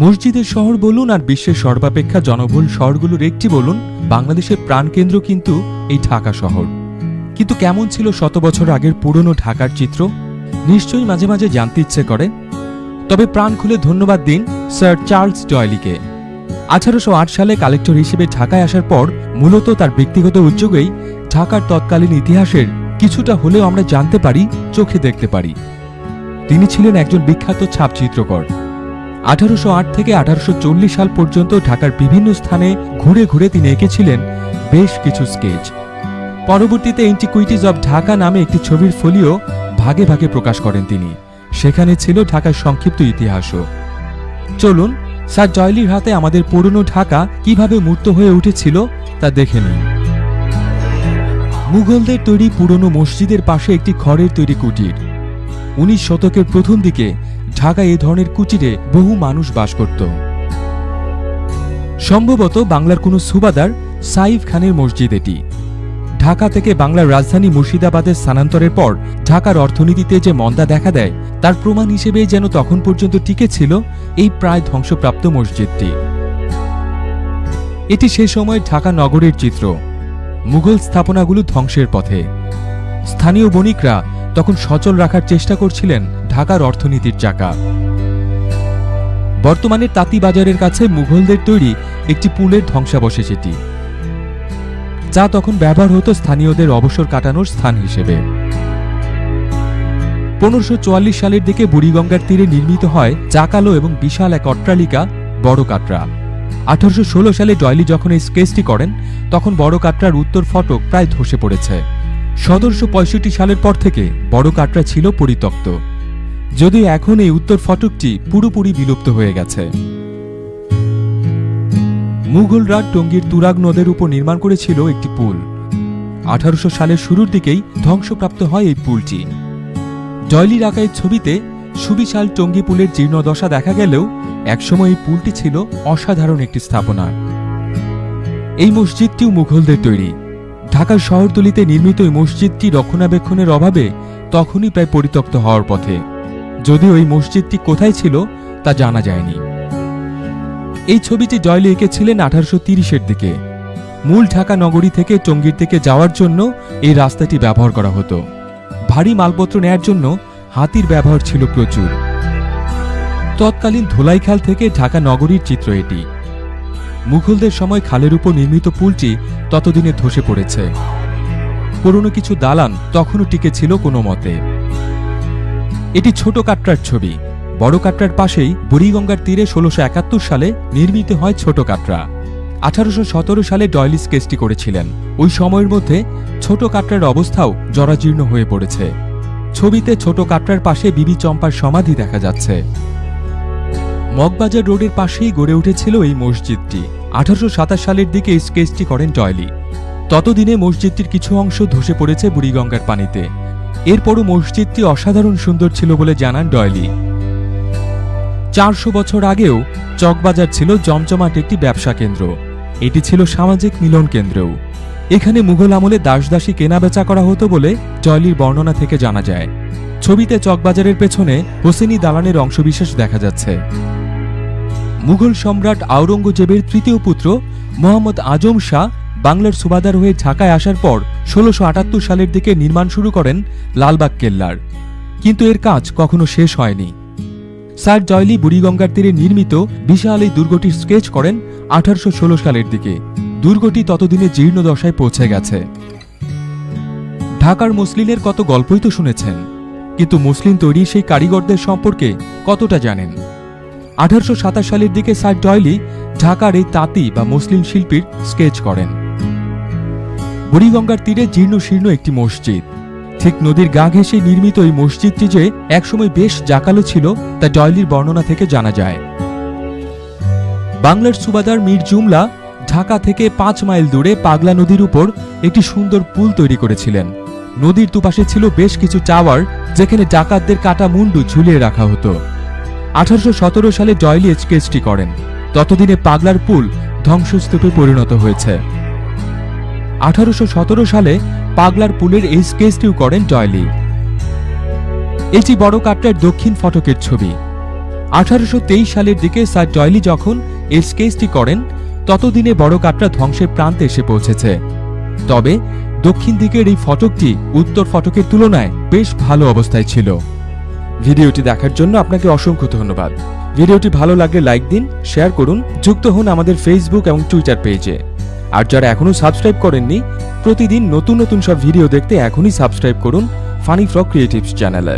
মসজিদের শহর বলুন আর বিশ্বের সর্বাপেক্ষা জনবহুল শহরগুলোর একটি বলুন, বাংলাদেশের প্রাণকেন্দ্র কিন্তু এই ঢাকা শহর। কিন্তু কেমন ছিল শত বছর আগের পুরনো ঢাকার চিত্র? নিশ্চয়ই মাঝে মাঝে জানতে ইচ্ছে করে। তবে প্রাণ খুলে ধন্যবাদ দিন স্যার চার্লস ডয়েলিকে। 1808 সালে কালেক্টর হিসেবে ঢাকায় আসার পর মূলত তার ব্যক্তিগত উদ্যোগেই ঢাকার তৎকালীন ইতিহাসের কিছুটা হলেও আমরা জানতে পারি, চোখে দেখতে পারি। তিনি ছিলেন একজন বিখ্যাত ছাপচিত্রকর। 1808 থেকে 1840 সাল পর্যন্ত ঢাকার বিভিন্ন স্থানে ঘুরে ঘুরে তিনি এঁকেছিলেন বেশ কিছু স্কেচ। পরবর্তীতে এন্টিকুইটিজ অব ঢাকা নামে একটি ছবির ফলিও ভাগে ভাগে প্রকাশ করেন তিনি। সেখানে ছিল ঢাকার সংক্ষিপ্ত ইতিহাসও। চলুন স্যার ডয়েলির হাতে আমাদের পুরনো ঢাকা কিভাবে মূর্ত হয়ে উঠেছিল তা দেখে নিন। মুঘলদের তৈরি পুরনো মসজিদের পাশে একটি খড়ের তৈরি কুটির। 19 শতকের প্রথম দিকে ঢাকায় এ ধরনের কুটিরে বহু মানুষ বাস করত। সম্ভবত বাংলার কোনো সুবাদার সাইফ খানের মসজিদ এটি। ঢাকা থেকে বাংলার রাজধানী মুর্শিদাবাদের স্থানান্তরের পর ঢাকার অর্থনীতিতে যে মন্দা দেখা দেয় তার প্রমাণ হিসেবে যেন তখন পর্যন্ত টিকে ছিল এই প্রায় ধ্বংসপ্রাপ্ত মসজিদটি। এটি সে সময় ঢাকা নগরের চিত্র। মুঘল স্থাপনাগুলো ধ্বংসের পথে। স্থানীয় বণিকরা তখন সচল রাখার চেষ্টা করছিলেন ঢাকার অর্থনীতির চাকা। বর্তমানে তাঁতিবাজারের কাছে মুঘলদের তৈরি একটি পুলের ধ্বংসাবশেষ এটি, যা তখন ব্যবহার হতো স্থানীয়দের অবসর কাটানোর স্থান হিসেবে। 1544 সালের দিকে বুড়িগঙ্গার তীরে নির্মিত হয় জাকালো এবং বিশাল এক অট্টালিকা বড় কাটরা। 1816 সালে ডয়েলি যখন এই স্কেচটি করেন তখন বড় কাটরার উত্তর ফটক প্রায় ধসে পড়েছে। 1765 সালের পর থেকে বড় কাটরা ছিল পরিত্যক্ত, যদিও এখন এই উত্তর ফটকটি পুরোপুরি বিলুপ্ত হয়ে গেছে। মুঘলরা টঙ্গীর তুরাগ নদের উপর নির্মাণ করেছিল একটি পুল। 1800 সালের শুরুর দিকেই ধ্বংসপ্রাপ্ত হয় এই পুলটি। ডয়েলির আঁকা এই ছবিতে সুবিশাল টঙ্গী পুলের জীর্ণদশা দেখা গেলেও একসময় এই পুলটি ছিল অসাধারণ একটি স্থাপনা। এই মসজিদটিও মুঘলদের তৈরি। ঢাকার শহরতলিতে নির্মিত এই মসজিদটি রক্ষণাবেক্ষণের অভাবে তখনই প্রায় পরিত্যক্ত হওয়ার পথে, যদিও এই মসজিদটি কোথায় ছিল তা জানা যায়নি। এই ছবিটি ডয়েলি এঁকেছিলেন 1830-এর দিকে। মূল ঢাকা নগরী থেকে টঙ্গীর দিকে যাওয়ার জন্য এই রাস্তাটি ব্যবহার করা হতো। ভারী মালপত্র নেয়ার জন্য হাতির ব্যবহার ছিল প্রচুর। তৎকালীন ধোলাইখাল থেকে ঢাকা নগরীর চিত্র এটি। মুঘলদের সময় খালের উপর নির্মিত পুলটি ততদিনে ধসে পড়েছে। পুরনো কিছু দালান তখনও টিকে ছিল কোনো মতে। এটি ছোট কাটরার ছবি। বড় কাটরার পাশেই বুড়িগঙ্গার তীরে 1671 সালে নির্মিত হয় ছোট কাটরা। 1817 সালে ডয়েলি স্কেচটি করেছিলেন। ওই সময়ের মধ্যে ছোট কাটরার অবস্থাও জরাজীর্ণ হয়ে পড়েছে। ছবিতে ছোট কাটরার পাশে বিবি চম্পার সমাধি দেখা যাচ্ছে। মগবাজার রোডের পাশেই গড়ে উঠেছিল এই মসজিদটি। 1827 সালের দিকে এই স্কেচটি করেন ডয়েলি। ততদিনে মসজিদটির কিছু অংশ ধসে পড়েছে বুড়িগঙ্গার পানিতে। এরপরও মসজিদটি অসাধারণ সুন্দর ছিল বলে জানান ডয়েলি। 400 বছর আগেও চকবাজার ছিল জমজমাট একটি ব্যবসা কেন্দ্র। এটি ছিল সামাজিক মিলন কেন্দ্রও। এখানে মুঘল আমলে দাসদাসী কেনাবেচা করা হতো বলে ডয়েলির বর্ণনা থেকে জানা যায়। ছবিতে চকবাজারের পেছনে হোসেনি দালানের অংশবিশেষ দেখা যাচ্ছে। মুঘল সম্রাট আওরঙ্গজেবের তৃতীয় পুত্র মোহাম্মদ আজম শাহ বাংলার সুবাদার হয়ে ঢাকায় আসার পর 1678 সালের দিকে নির্মাণ শুরু করেন লালবাগ কেল্লার, কিন্তু এর কাজ কখনো শেষ হয়নি। স্যার ডয়েলি বুড়িগঙ্গার তীরে নির্মিত বিশাল এই দুর্গটির স্কেচ করেন 1816 সালের দিকে। দুর্গটি ততদিনে জীর্ণ দশায় পৌঁছে গেছে। ঢাকার মসলিনের কত গল্পই তো শুনেছেন, কিন্তু মসলিন তৈরি সেই কারিগরদের সম্পর্কে কতটা জানেন? 1827 সালের দিকে স্যার ডয়েলি ঢাকার এই তাঁতি বা মসলিন শিল্পীর স্কেচ করেন। বুড়িগঙ্গার তীরে জীর্ণ শীর্ণ একটি মসজিদ। ঠিক নদীর গা ঘেঁষে নির্মিত এই মসজিদটি যে একসময় বেশ জাকালো ছিল তা ডয়েলির বর্ণনা থেকে জানা যায়। বাংলার সুবাদার মীর জুমলা ঢাকা থেকে 5 মাইল দূরে পাগলা নদীর উপর একটি সুন্দর পুল তৈরি করেছিলেন। নদীর দুপাশে ছিল বেশ কিছু টাওয়ার, যেখানে ডাকাতদের কাটা মুন্ডু ঝুলিয়ে রাখা হতো। 1817 সালে ডয়েলি স্কেচটি করেন। ততদিনে পাগলার পুল ধ্বংসস্তূপে পরিণত হয়েছে। 1817 সালে পাগলার পুলের এই স্কেচটিও করেন ডয়েলি। এটি বড় কাটরার দক্ষিণ ফটকের ছবি। 1823 সালের দিকে স্যার ডয়েলি যখন এই স্কেচটি করেন ততদিনে বড় কাটরা ধ্বংসের প্রান্তে এসে পৌঁছেছে। তবে দক্ষিণ দিকের এই ফটকটি উত্তর ফটকের তুলনায় বেশ ভালো অবস্থায় ছিল। ভিডিওটি দেখার জন্য আপনাকে অসংখ্য ধন্যবাদ। ভিডিওটি ভালো লাগলে লাইক দিন, শেয়ার করুন, যুক্ত হন আমাদের ফেসবুক এবং টুইটার পেজে। আর যারা এখনো সাবস্ক্রাইব করেননি, প্রতিদিন নতুন নতুন সব ভিডিও দেখতে এখনই সাবস্ক্রাইব করুন ফানি ফ্রগ ক্রিয়েটিভস চ্যানেলে।